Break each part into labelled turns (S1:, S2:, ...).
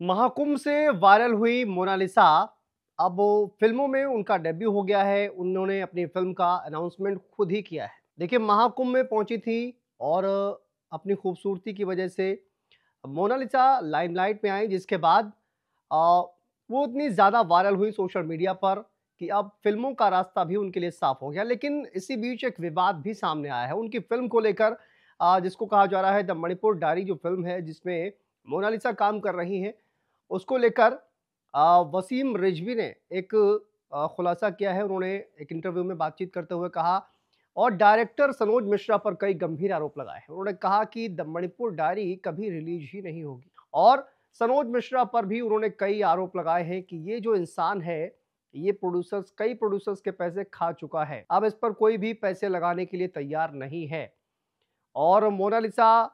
S1: महाकुंभ से वायरल हुई मोनालिसा अब फिल्मों में उनका डेब्यू हो गया है। उन्होंने अपनी फिल्म का अनाउंसमेंट खुद ही किया है। देखिए, महाकुंभ में पहुंची थी और अपनी खूबसूरती की वजह से मोनालिसा लाइमलाइट में आई, जिसके बाद अ, वो इतनी ज़्यादा वायरल हुई सोशल मीडिया पर कि अब फिल्मों का रास्ता भी उनके लिए साफ हो गया। लेकिन इसी बीच एक विवाद भी सामने आया है उनकी फिल्म को लेकर, जिसको कहा जा रहा है द मणिपुर डायरी। जो फिल्म है जिसमें मोनालिसा काम कर रही हैं, उसको लेकर वसीम रिजवी ने एक खुलासा किया है। उन्होंने एक इंटरव्यू में बातचीत करते हुए कहा और डायरेक्टर सनोज मिश्रा पर कई गंभीर आरोप लगाए हैं। उन्होंने कहा कि द मणिपुर डायरी कभी रिलीज ही नहीं होगी और सनोज मिश्रा पर भी उन्होंने कई आरोप लगाए हैं कि ये जो इंसान है, ये कई प्रोड्यूसर्स के पैसे खा चुका है। अब इस पर कोई भी पैसे लगाने के लिए तैयार नहीं है। और मोनालिसा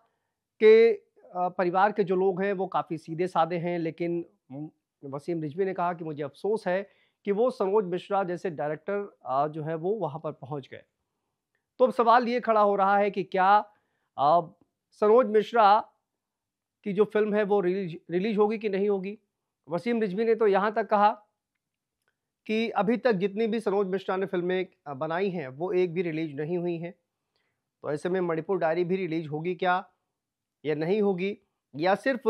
S1: के परिवार के जो लोग हैं वो काफ़ी सीधे-साधे हैं, लेकिन वसीम रिजवी ने कहा कि मुझे अफ़सोस है कि वो सनोज मिश्रा जैसे डायरेक्टर जो है वो वहाँ पर पहुँच गए। तो अब सवाल ये खड़ा हो रहा है कि क्या सनोज मिश्रा की जो फ़िल्म है वो रिलीज़ रिलीज़ होगी कि नहीं होगी? वसीम रिजवी ने तो यहाँ तक कहा कि अभी तक जितनी भी सनोज मिश्रा ने फ़िल्में बनाई हैं, वो एक भी रिलीज़ नहीं हुई हैं। तो ऐसे में मणिपुर डायरी भी रिलीज़ होगी क्या या नहीं होगी, या सिर्फ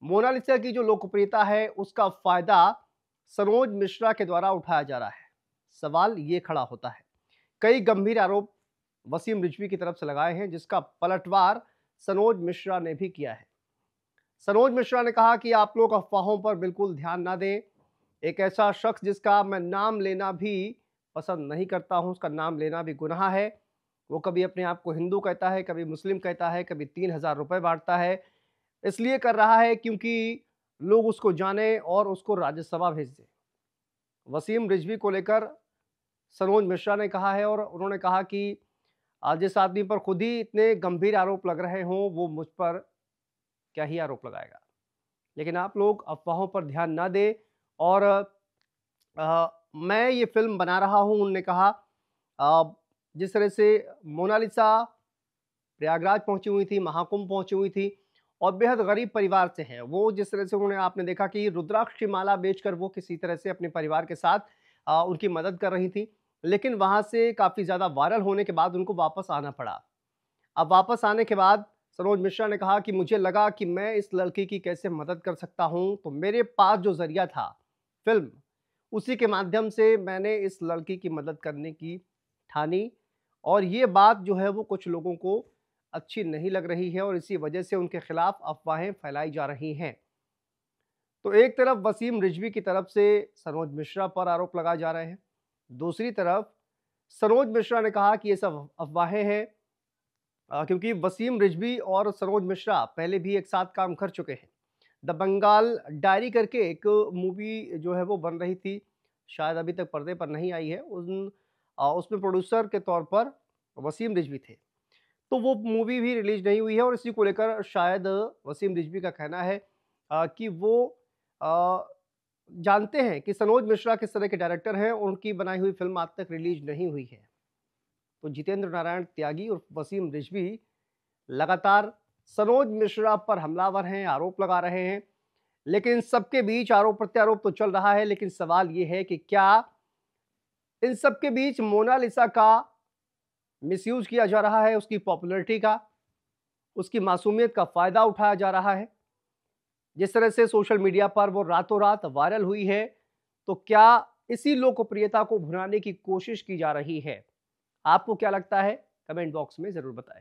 S1: मोनालिसा की जो लोकप्रियता है उसका फायदा सनोज मिश्रा के द्वारा उठाया जा रहा है? सवाल ये खड़ा होता है। कई गंभीर आरोप वसीम रिजवी की तरफ से लगाए हैं, जिसका पलटवार सनोज मिश्रा ने भी किया है। सनोज मिश्रा ने कहा कि आप लोग अफवाहों पर बिल्कुल ध्यान ना दें। एक ऐसा शख्स जिसका मैं नाम लेना भी पसंद नहीं करता हूं, उसका नाम लेना भी गुनाह है। वो कभी अपने आप को हिंदू कहता है, कभी मुस्लिम कहता है, कभी 3,000 रुपए बांटता है। इसलिए कर रहा है क्योंकि लोग उसको जाने और उसको राज्यसभा भेज दें। वसीम रिजवी को लेकर सनोज मिश्रा ने कहा है और उन्होंने कहा कि जिस आदमी पर खुद ही इतने गंभीर आरोप लग रहे हों, वो मुझ पर क्या ही आरोप लगाएगा। लेकिन आप लोग अफ़वाहों पर ध्यान ना दें और मैं ये फ़िल्म बना रहा हूँ, उन्होंने कहा। जिस तरह से मोनालिसा प्रयागराज पहुँची हुई थी, महाकुंभ पहुँची हुई थी और बेहद गरीब परिवार से है। वो जिस तरह से उन्होंने आपने देखा कि रुद्राक्ष की माला बेचकर वो किसी तरह से अपने परिवार के साथ उनकी मदद कर रही थी। लेकिन वहाँ से काफ़ी ज़्यादा वायरल होने के बाद उनको वापस आना पड़ा। अब वापस आने के बाद सरोज मिश्रा ने कहा कि मुझे लगा कि मैं इस लड़की की कैसे मदद कर सकता हूँ, तो मेरे पास जो ज़रिया था, फ़िल्म, उसी के माध्यम से मैंने इस लड़की की मदद करने की ठानी और ये बात जो है वो कुछ लोगों को अच्छी नहीं लग रही है और इसी वजह से उनके खिलाफ अफ़वाहें फैलाई जा रही हैं। तो एक तरफ वसीम रिजवी की तरफ से सरोज मिश्रा पर आरोप लगाए जा रहे हैं, दूसरी तरफ सरोज मिश्रा ने कहा कि ये सब अफ़वाहें हैं। क्योंकि वसीम रिजवी और सरोज मिश्रा पहले भी एक साथ काम कर चुके हैं। द बंगाल डायरी करके एक मूवी जो है वो बन रही थी, शायद अभी तक पर्दे पर नहीं आई है। उसमें प्रोड्यूसर के तौर पर वसीम रिजवी थे। तो वो मूवी भी रिलीज़ नहीं हुई है और इसी को लेकर शायद वसीम रिजवी का कहना है कि वो अ, जानते हैं कि सनोज मिश्रा किस तरह के डायरेक्टर हैं, उनकी बनाई हुई फ़िल्म आज तक रिलीज़ नहीं हुई है। तो जितेंद्र नारायण त्यागी और वसीम रिजवी लगातार सनोज मिश्रा पर हमलावर हैं, आरोप लगा रहे हैं। लेकिन इन सबके बीच आरोप प्रत्यारोप तो चल रहा है, लेकिन सवाल ये है कि क्या इन सबके बीच मोनालिसा का मिसयूज़ किया जा रहा है, उसकी पॉपुलैरिटी का, उसकी मासूमियत का फ़ायदा उठाया जा रहा है? जिस तरह से सोशल मीडिया पर वो रातों-रात वायरल हुई है, तो क्या इसी लोकप्रियता को भुनाने की कोशिश की जा रही है? आपको क्या लगता है? कमेंट बॉक्स में ज़रूर बताएँ।